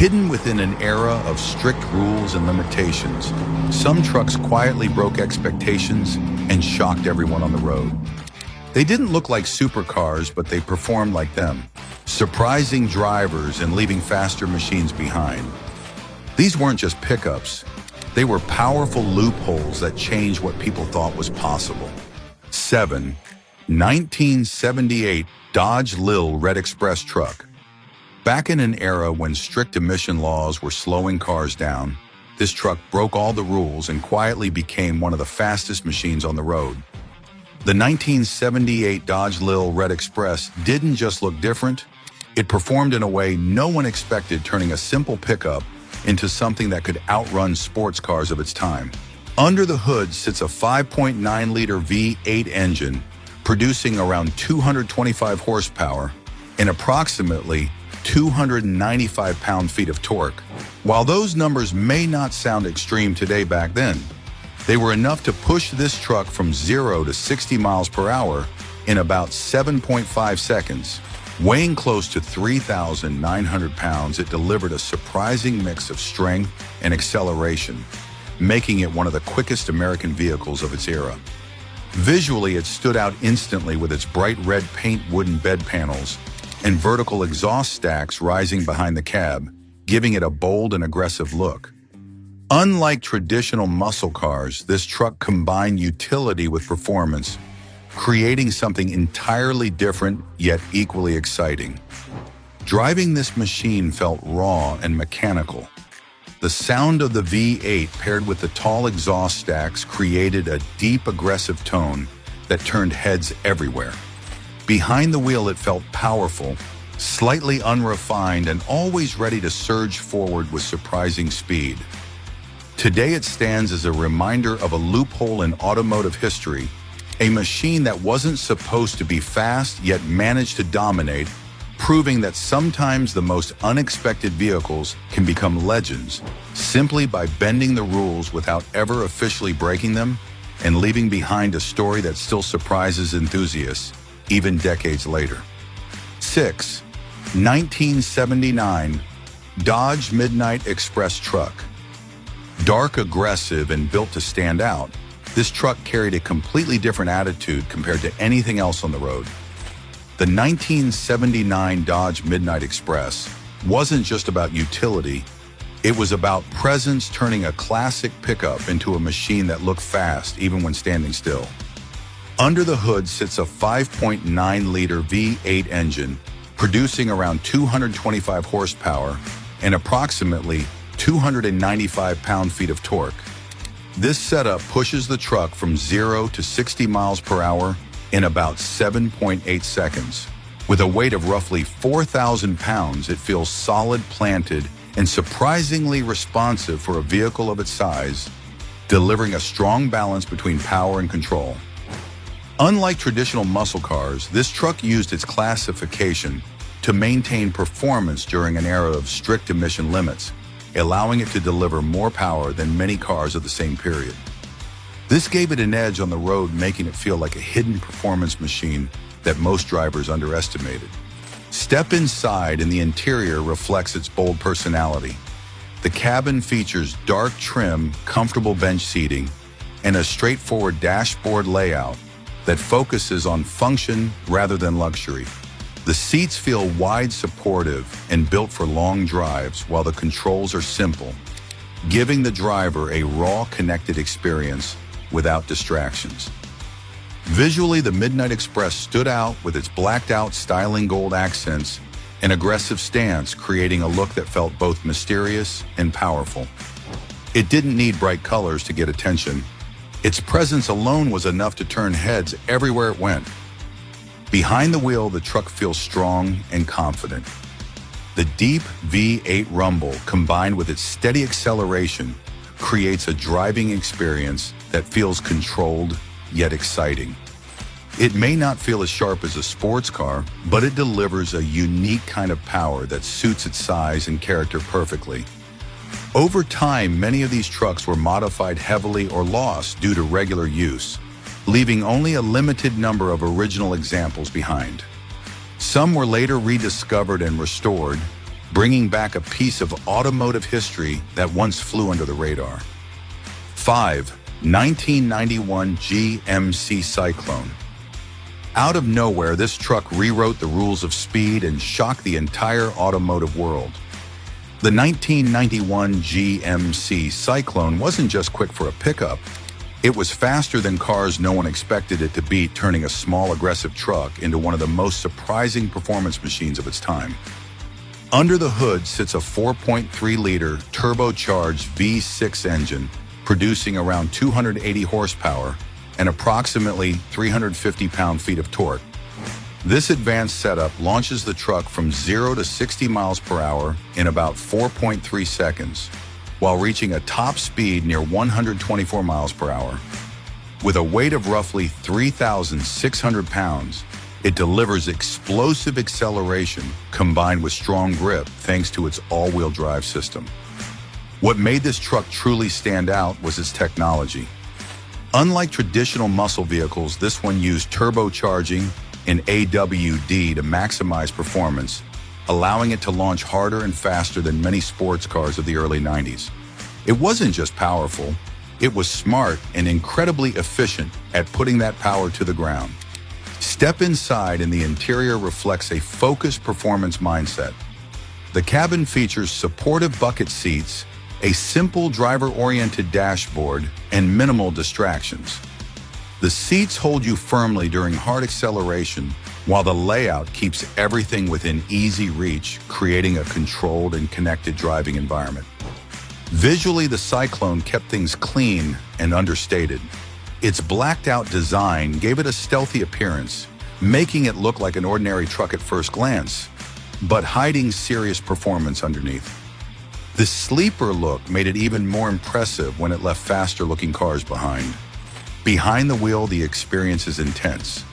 Hidden within an era of strict rules and limitations, some trucks quietly broke expectations and shocked everyone on the road. They didn't look like supercars, but they performed like them, surprising drivers and leaving faster machines behind. These weren't just pickups. They were powerful loopholes that changed what people thought was possible. 7. 1978 Dodge Lil Red Express truck. Back in an era when strict emission laws were slowing cars down, this truck broke all the rules and quietly became one of the fastest machines on the road. The 1978 Dodge Lil Red Express didn't just look different, it performed in a way no one expected, turning a simple pickup into something that could outrun sports cars of its time. Under the hood sits a 5.9-liter V8 engine, producing around 225 horsepower and approximately 295 pound-feet of torque. While those numbers may not sound extreme today, back then, they were enough to push this truck from 0 to 60 miles per hour in about 7.5 seconds. Weighing close to 3,900 pounds, it delivered a surprising mix of strength and acceleration, making it one of the quickest American vehicles of its era. Visually, it stood out instantly with its bright red paint wooden bed panels and vertical exhaust stacks rising behind the cab, giving it a bold and aggressive look. Unlike traditional muscle cars, this truck combined utility with performance, creating something entirely different yet equally exciting. Driving this machine felt raw and mechanical. The sound of the V8 paired with the tall exhaust stacks created a deep, aggressive tone that turned heads everywhere. Behind the wheel, it felt powerful, slightly unrefined, and always ready to surge forward with surprising speed. Today, it stands as a reminder of a loophole in automotive history, a machine that wasn't supposed to be fast yet managed to dominate, proving that sometimes the most unexpected vehicles can become legends simply by bending the rules without ever officially breaking them and leaving behind a story that still surprises enthusiasts even decades later. 6. 1979 Dodge Midnight Express truck. Dark, aggressive, and built to stand out, this truck carried a completely different attitude compared to anything else on the road. The 1979 Dodge Midnight Express wasn't just about utility, it was about presence, turning a classic pickup into a machine that looked fast even when standing still. Under the hood sits a 5.9-liter V8 engine, producing around 225 horsepower and approximately 295 pound-feet of torque. This setup pushes the truck from 0 to 60 miles per hour in about 7.8 seconds. With a weight of roughly 4,000 pounds, it feels solid, planted, and surprisingly responsive for a vehicle of its size, delivering a strong balance between power and control. Unlike traditional muscle cars, this truck used its classification to maintain performance during an era of strict emission limits, allowing it to deliver more power than many cars of the same period. This gave it an edge on the road, making it feel like a hidden performance machine that most drivers underestimated. Step inside and the interior reflects its bold personality. The cabin features dark trim, comfortable bench seating, and a straightforward dashboard layout that focuses on function rather than luxury. The seats feel wide, supportive, and built for long drives, while the controls are simple, giving the driver a raw, connected experience without distractions. Visually, the Midnight Express stood out with its blacked-out styling gold accents and aggressive stance, creating a look that felt both mysterious and powerful. It didn't need bright colors to get attention. Its presence alone was enough to turn heads everywhere it went. Behind the wheel, the truck feels strong and confident. The deep V8 rumble, combined with its steady acceleration, creates a driving experience that feels controlled yet exciting. It may not feel as sharp as a sports car, but it delivers a unique kind of power that suits its size and character perfectly. Over time, many of these trucks were modified heavily or lost due to regular use, leaving only a limited number of original examples behind. Some were later rediscovered and restored, bringing back a piece of automotive history that once flew under the radar. 5. 1991 GMC Cyclone. Out of nowhere, this truck rewrote the rules of speed and shocked the entire automotive world. The 1991 GMC Cyclone wasn't just quick for a pickup. It was faster than cars no one expected it to beat, turning a small, aggressive truck into one of the most surprising performance machines of its time. Under the hood sits a 4.3-liter turbocharged V6 engine, producing around 280 horsepower and approximately 350 pound-feet of torque. This advanced setup launches the truck from 0 to 60 miles per hour in about 4.3 seconds, while reaching a top speed near 124 miles per hour. With a weight of roughly 3,600 pounds, it delivers explosive acceleration combined with strong grip thanks to its all-wheel drive system. What made this truck truly stand out was its technology. Unlike traditional muscle vehicles, this one used turbocharging and AWD to maximize performance, allowing it to launch harder and faster than many sports cars of the early 90s. It wasn't just powerful, it was smart and incredibly efficient at putting that power to the ground. Step inside and the interior reflects a focused performance mindset. The cabin features supportive bucket seats, a simple driver-oriented dashboard, and minimal distractions. The seats hold you firmly during hard acceleration, while the layout keeps everything within easy reach, creating a controlled and connected driving environment. Visually, the Cyclone kept things clean and understated. Its blacked-out design gave it a stealthy appearance, making it look like an ordinary truck at first glance, but hiding serious performance underneath. The sleeper look made it even more impressive when it left faster-looking cars behind. Behind the wheel, the experience is intense.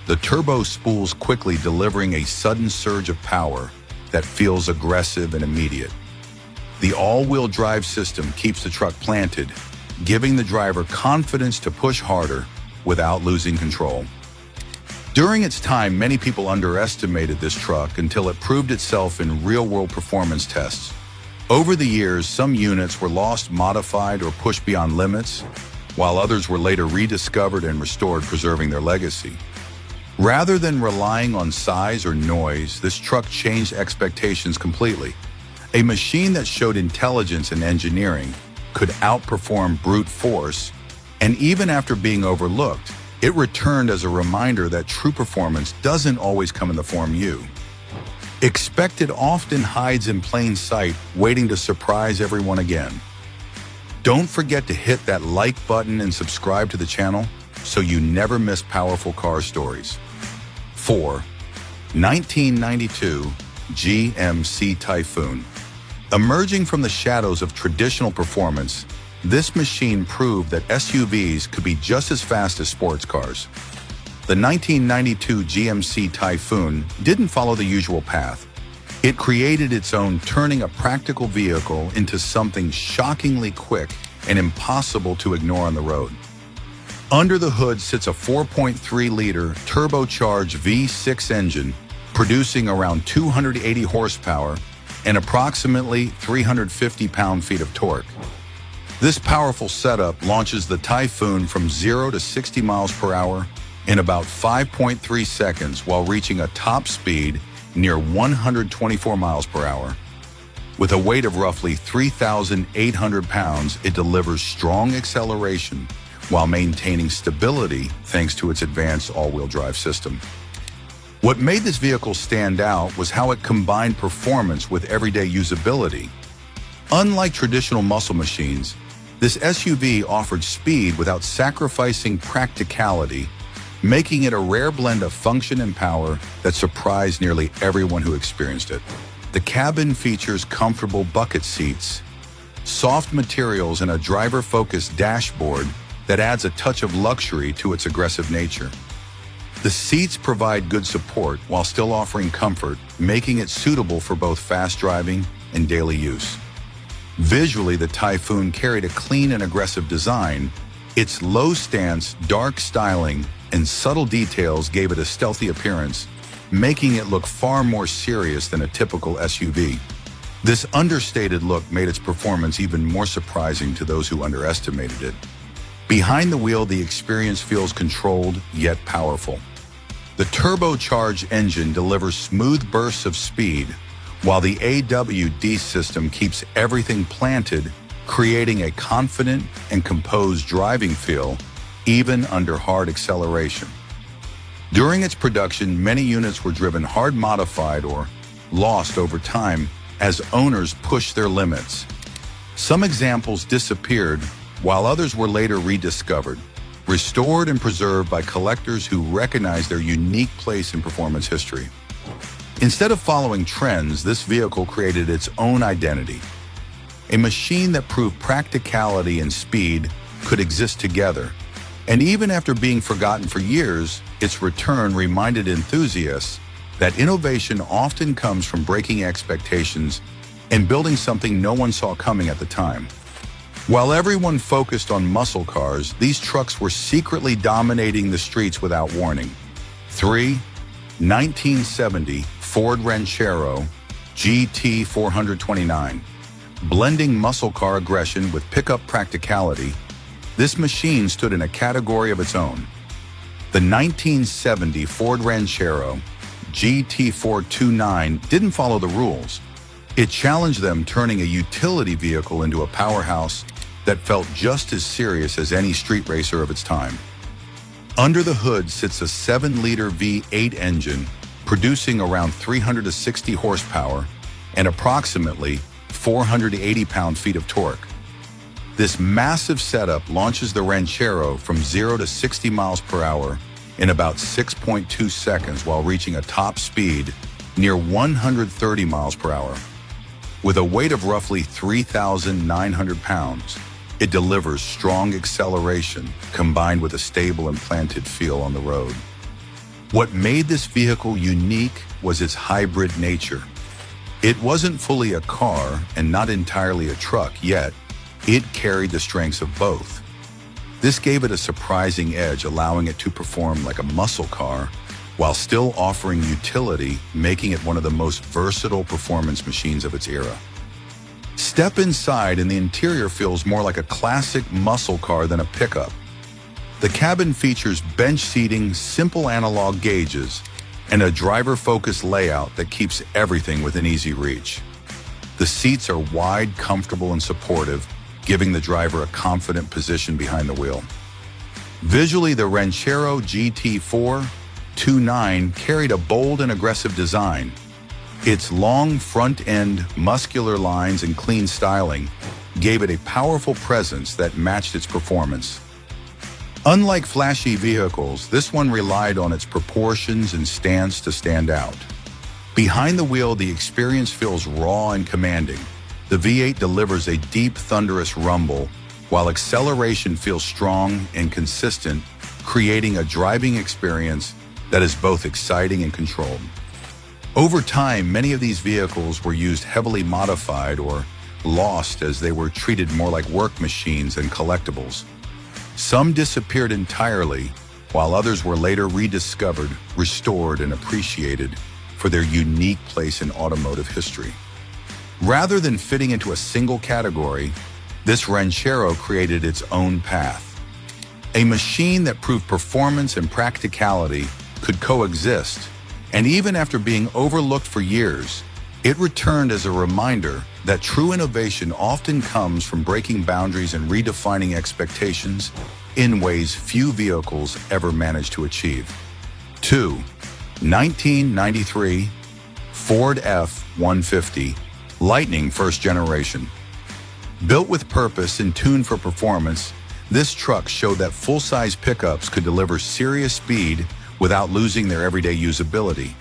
The turbo spools quickly, delivering a sudden surge of power that feels aggressive and immediate. The all-wheel drive system keeps the truck planted, giving the driver confidence to push harder without losing control. During its time, many people underestimated this truck until it proved itself in real-world performance tests. Over the years, some units were lost, modified, or pushed beyond limits, while others were later rediscovered and restored, preserving their legacy. Rather than relying on size or noise, this truck changed expectations completely. A machine that showed intelligence and engineering could outperform brute force, and even after being overlooked, it returned as a reminder that true performance doesn't always come in the form you expect. It often hides in plain sight, waiting to surprise everyone again. Don't forget to hit that like button and subscribe to the channel so you never miss powerful car stories. 4. 1992 GMC Typhoon. Emerging from the shadows of traditional performance, this machine proved that SUVs could be just as fast as sports cars. The 1992 GMC Typhoon didn't follow the usual path. It created its own, turning a practical vehicle into something shockingly quick and impossible to ignore on the road. Under the hood sits a 4.3-liter turbocharged V6 engine, producing around 280 horsepower and approximately 350 pound-feet of torque. This powerful setup launches the Typhoon from 0 to 60 miles per hour in about 5.3 seconds, while reaching a top speed near 124 miles per hour. With a weight of roughly 3,800 pounds, it delivers strong acceleration while maintaining stability thanks to its advanced all-wheel drive system. What made this vehicle stand out was how it combined performance with everyday usability. Unlike traditional muscle machines, this SUV offered speed without sacrificing practicality, making it a rare blend of function and power that surprised nearly everyone who experienced it. The cabin features comfortable bucket seats, soft materials, and a driver-focused dashboard that adds a touch of luxury to its aggressive nature. The seats provide good support while still offering comfort, making it suitable for both fast driving and daily use. Visually, the Typhoon carried a clean and aggressive design. Its low stance, dark styling, and subtle details gave it a stealthy appearance, making it look far more serious than a typical SUV. This understated look made its performance even more surprising to those who underestimated it. Behind the wheel, the experience feels controlled yet powerful. The turbocharged engine delivers smooth bursts of speed, while the AWD system keeps everything planted, creating a confident and composed driving feel even under hard acceleration. During its production, many units were driven hard modified or lost over time as owners pushed their limits. Some examples disappeared, while others were later rediscovered, restored and preserved by collectors who recognized their unique place in performance history. Instead of following trends, this vehicle created its own identity. A machine that proved practicality and speed could exist together. And even after being forgotten for years, its return reminded enthusiasts that innovation often comes from breaking expectations and building something no one saw coming at the time. While everyone focused on muscle cars, these trucks were secretly dominating the streets without warning. 3. 1970 Ford Ranchero GT 429. Blending muscle car aggression with pickup practicality, this machine stood in a category of its own. The 1970 Ford Ranchero GT 429 didn't follow the rules. It challenged them, turning a utility vehicle into a powerhouse that felt just as serious as any street racer of its time. Under the hood sits a 7-liter V8 engine, producing around 360 horsepower and approximately 480 pound-feet of torque. This massive setup launches the Ranchero from 0 to 60 miles per hour in about 6.2 seconds while reaching a top speed near 130 miles per hour. With a weight of roughly 3,900 pounds, it delivers strong acceleration combined with a stable and planted feel on the road. What made this vehicle unique was its hybrid nature. It wasn't fully a car and not entirely a truck, yet it carried the strengths of both. This gave it a surprising edge, allowing it to perform like a muscle car while still offering utility, making it one of the most versatile performance machines of its era. Step inside and the interior feels more like a classic muscle car than a pickup. The cabin features bench seating, simple analog gauges, and a driver-focused layout that keeps everything within easy reach. The seats are wide, comfortable, and supportive, giving the driver a confident position behind the wheel. Visually, the Ranchero GT 429 carried a bold and aggressive design. Its long front end, muscular lines, and clean styling gave it a powerful presence that matched its performance. Unlike flashy vehicles, this one relied on its proportions and stance to stand out. Behind the wheel, the experience feels raw and commanding. The V8 delivers a deep, thunderous rumble, while acceleration feels strong and consistent, creating a driving experience that is both exciting and controlled. Over time, many of these vehicles were used heavily modified or lost as they were treated more like work machines and collectibles. Some disappeared entirely, while others were later rediscovered, restored, and appreciated for their unique place in automotive history. Rather than fitting into a single category, this Ranchero created its own path. A machine that proved performance and practicality could coexist, and even after being overlooked for years, it returned as a reminder that true innovation often comes from breaking boundaries and redefining expectations in ways few vehicles ever manage to achieve. 2. 1993 Ford F-150 Lightning First Generation. Built with purpose and tuned for performance, this truck showed that full-size pickups could deliver serious speed without losing their everyday usability.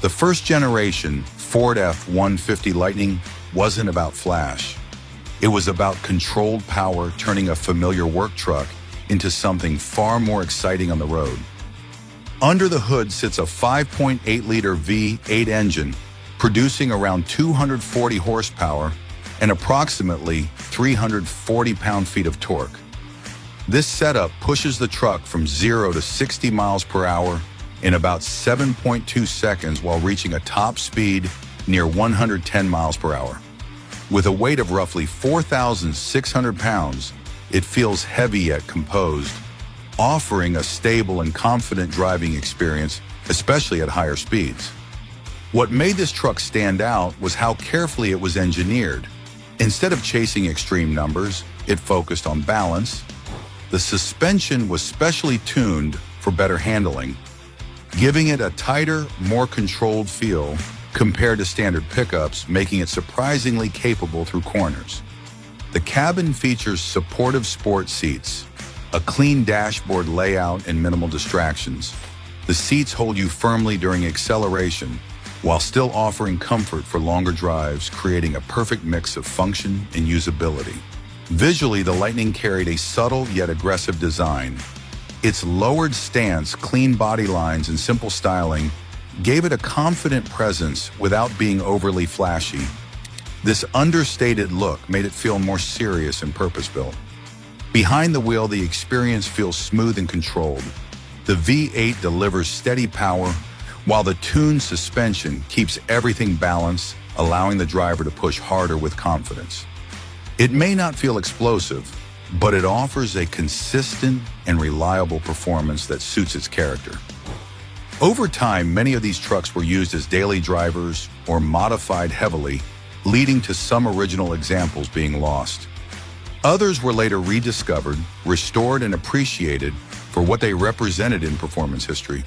The first generation Ford F-150 Lightning wasn't about flash. It was about controlled power, turning a familiar work truck into something far more exciting on the road. Under the hood sits a 5.8-liter V8 engine, producing around 240 horsepower and approximately 340 pound-feet of torque. This setup pushes the truck from 0 to 60 miles per hour in about 7.2 seconds while reaching a top speed near 110 miles per hour. With a weight of roughly 4,600 pounds, it feels heavy yet composed, offering a stable and confident driving experience, especially at higher speeds. What made this truck stand out was how carefully it was engineered. Instead of chasing extreme numbers, it focused on balance. The suspension was specially tuned for better handling, giving it a tighter, more controlled feel compared to standard pickups, making it surprisingly capable through corners. The cabin features supportive sport seats, a clean dashboard layout, and minimal distractions. The seats hold you firmly during acceleration, while still offering comfort for longer drives, creating a perfect mix of function and usability. Visually, the Lightning carried a subtle yet aggressive design. Its lowered stance, clean body lines, and simple styling gave it a confident presence without being overly flashy. This understated look made it feel more serious and purpose-built. Behind the wheel, the experience feels smooth and controlled. The V8 delivers steady power, while the tuned suspension keeps everything balanced, allowing the driver to push harder with confidence. It may not feel explosive, but it offers a consistent and reliable performance that suits its character. Over time, many of these trucks were used as daily drivers or modified heavily, leading to some original examples being lost. Others were later rediscovered, restored, and appreciated for what they represented in performance history.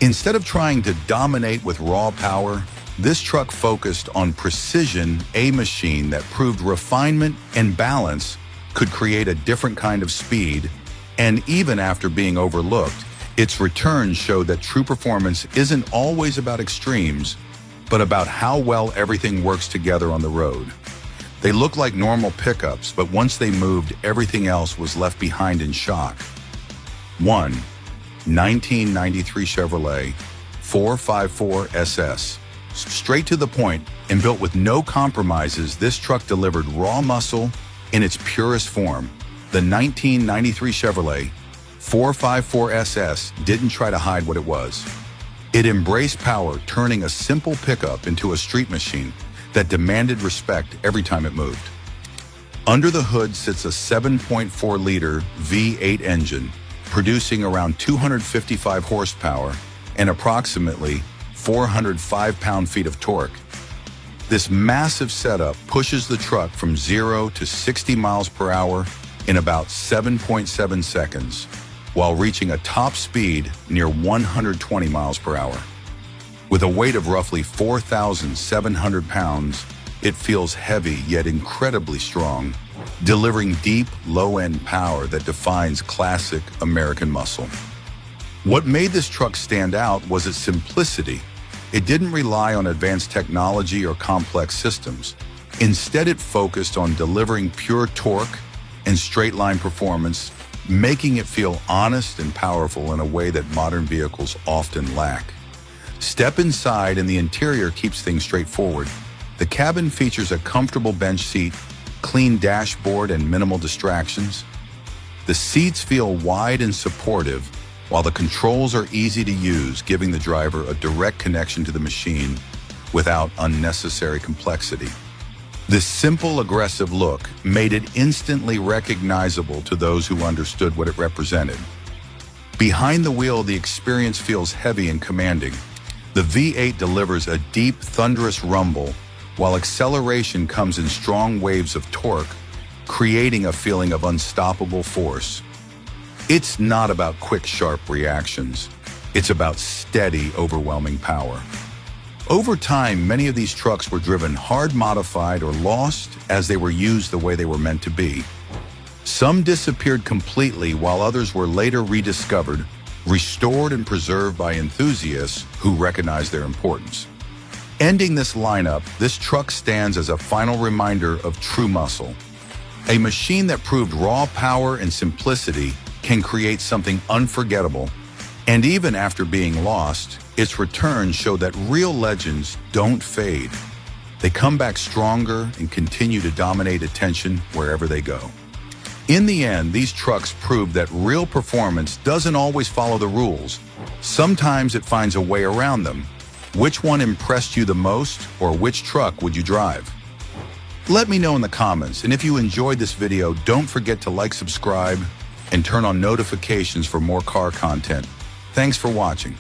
Instead of trying to dominate with raw power, this truck focused on precision, a machine that proved refinement and balance could create a different kind of speed, and even after being overlooked, its return showed that true performance isn't always about extremes, but about how well everything works together on the road. They look like normal pickups, but once they moved, everything else was left behind in shock. 1. 1993 Chevrolet 454 SS. Straight to the point and built with no compromises, this truck delivered raw muscle in its purest form. The 1993 Chevrolet 454 SS didn't try to hide what it was. It embraced power, turning a simple pickup into a street machine that demanded respect every time it moved. Under the hood sits a 7.4-liter V8 engine, producing around 255 horsepower and approximately 405 pound-feet of torque. This massive setup pushes the truck from 0 to 60 miles per hour in about 7.7 seconds, while reaching a top speed near 120 miles per hour. With a weight of roughly 4,700 pounds, it feels heavy yet incredibly strong, delivering deep, low-end power that defines classic American muscle. What made this truck stand out was its simplicity. It didn't rely on advanced technology or complex systems. Instead, it focused on delivering pure torque and straight-line performance, making it feel honest and powerful in a way that modern vehicles often lack. Step inside and the interior keeps things straightforward. The cabin features a comfortable bench seat, clean dashboard, and minimal distractions. The seats feel wide and supportive, while the controls are easy to use, giving the driver a direct connection to the machine without unnecessary complexity. This simple, aggressive look made it instantly recognizable to those who understood what it represented. Behind the wheel, the experience feels heavy and commanding. The V8 delivers a deep, thunderous rumble, while acceleration comes in strong waves of torque, creating a feeling of unstoppable force. It's not about quick, sharp reactions. It's about steady, overwhelming power. Over time, many of these trucks were driven hard modified or lost as they were used the way they were meant to be. Some disappeared completely, while others were later rediscovered, restored, and preserved by enthusiasts who recognized their importance. Ending this lineup, this truck stands as a final reminder of true muscle. A machine that proved raw power and simplicity can create something unforgettable, and even after being lost, its return showed that real legends don't fade. They come back stronger and continue to dominate attention wherever they go. In the end, these trucks prove that real performance doesn't always follow the rules. Sometimes it finds a way around them. Which one impressed you the most, or which truck would you drive? Let me know in the comments, and if you enjoyed this video, don't forget to like, subscribe, and turn on notifications for more car content. Thanks for watching.